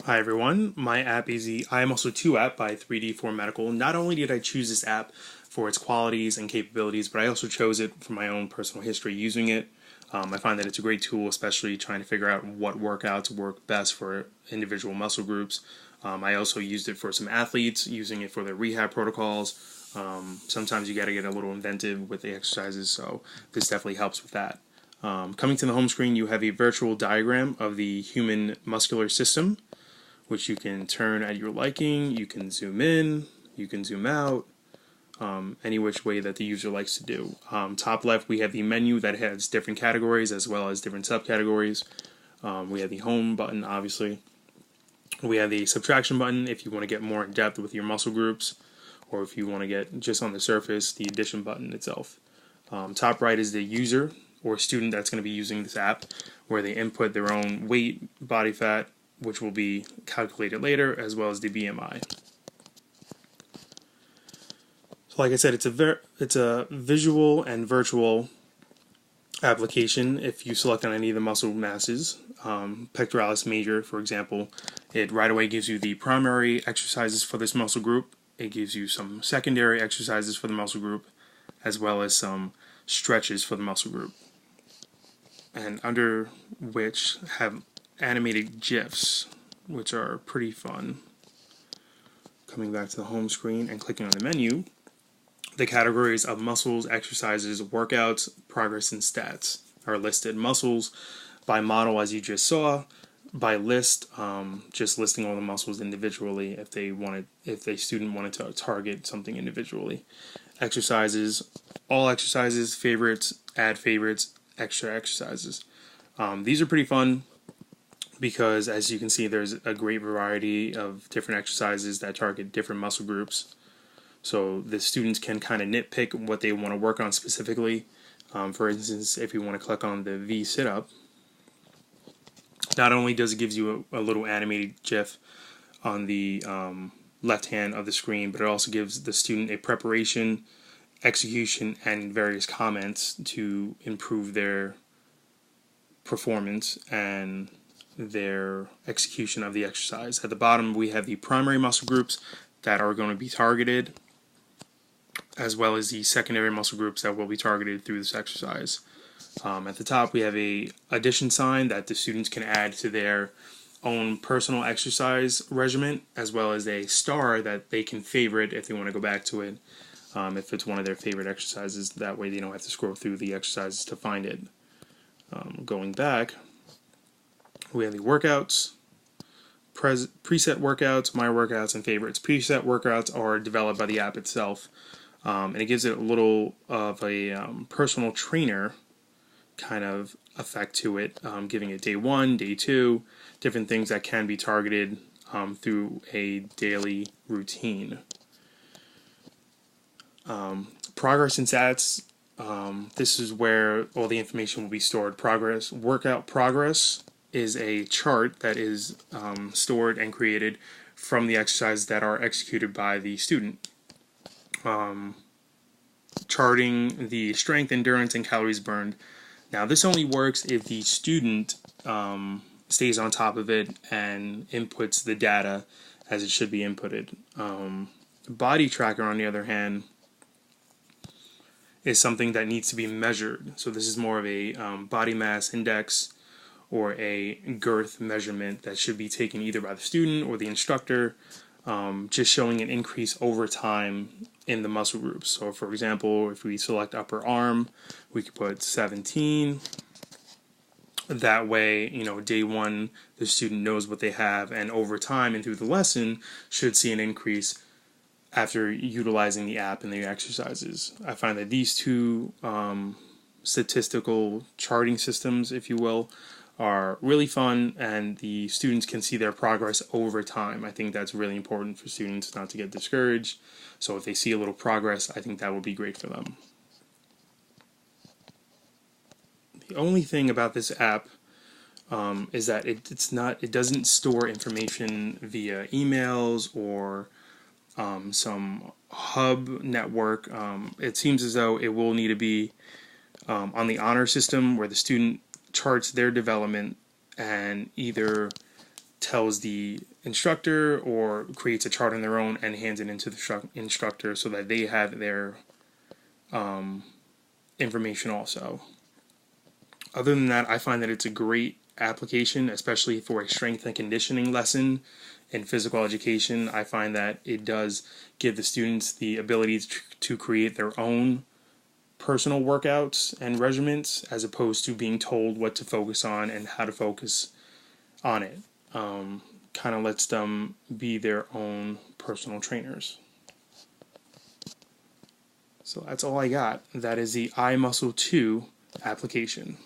Hi everyone, my app is the iMuscle2 app by 3D4 Medical. Not only did I choose this app for its qualities and capabilities, but I also chose it for my own personal history using it. I find that it's a great tool, especially trying to figure out what workouts work best for individual muscle groups. I also used it for some athletes, using it for their rehab protocols. Sometimes you got to get a little inventive with the exercises, so this definitely helps with that. Coming to the home screen, you have a virtual diagram of the human muscular system, which you can turn at your liking. You can zoom in, you can zoom out, any which way that the user likes to do. Top left, we have the menu that has different categories as well as different subcategories. We have the home button, obviously. We have the subtraction button if you want to get more in depth with your muscle groups, or if you want to get just on the surface, the addition button itself. Top right is the user or student that's going to be using this app, where they input their own weight, body fat, which will be calculated later, as well as the BMI. So like I said, it's a visual and virtual application. If you select on any of the muscle masses, pectoralis major, for example, it right away gives you the primary exercises for this muscle group. It gives you some secondary exercises for the muscle group, as well as some stretches for the muscle group, and under which have animated GIFs, which are pretty fun. Coming back to the home screen and clicking on the menu, the categories of muscles, exercises, workouts, progress, and stats are listed. Muscles by model, as you just saw. By list, just listing all the muscles individually if the student wanted to target something individually. Exercises, all exercises, favorites, add favorites, extra exercises. These are pretty fun because, as you can see, there's a great variety of different exercises that target different muscle groups. So the students can kind of nitpick what they want to work on specifically. For instance, if you want to click on the V sit-up, not only does it give you a little animated GIF on the left hand of the screen, but it also gives the student a preparation, execution, and various comments to improve their performance and their execution of the exercise. At the bottom, we have the primary muscle groups that are going to be targeted, as well as the secondary muscle groups that will be targeted through this exercise. At the top, we have a addition sign that the students can add to their own personal exercise regimen, as well as a star that they can favorite if they want to go back to it, if it's one of their favorite exercises. That way they don't have to scroll through the exercises to find it. Going back, we have the workouts, preset workouts, my workouts, and favorites. Preset workouts are developed by the app itself, and it gives it a little of a personal trainer kind of effect to it, giving it day 1, day 2, different things that can be targeted through a daily routine. Progress and stats, this is where all the information will be stored. Workout progress is a chart that is stored and created from the exercises that are executed by the student. Charting the strength, endurance, and calories burned. Now, this only works if the student stays on top of it and inputs the data as it should be inputted. Body tracker, on the other hand, is something that needs to be measured. So this is more of a body mass index or a girth measurement that should be taken either by the student or the instructor, just showing an increase over time in the muscle groups. So for example, if we select upper arm, we could put 17. That way, day 1, the student knows what they have, and over time and through the lesson should see an increase after utilizing the app and the exercises. I find that these two statistical charting systems, if you will, are really fun, and the students can see their progress over time. I think that's really important for students not to get discouraged. So if they see a little progress, I think that would be great for them. The only thing about this app is that it doesn't store information via emails or some hub network. It seems as though it will need to be on the honor system, where the student charts their development and either tells the instructor or creates a chart on their own and hands it into the instructor so that they have their information also. Other than that, I find that it's a great application, especially for a strength and conditioning lesson in physical education. I find that it does give the students the ability to create their own personal workouts and regimens as opposed to being told what to focus on and how to focus on it. Kind of lets them be their own personal trainers. So that's all I got. That is the iMuscle2 application.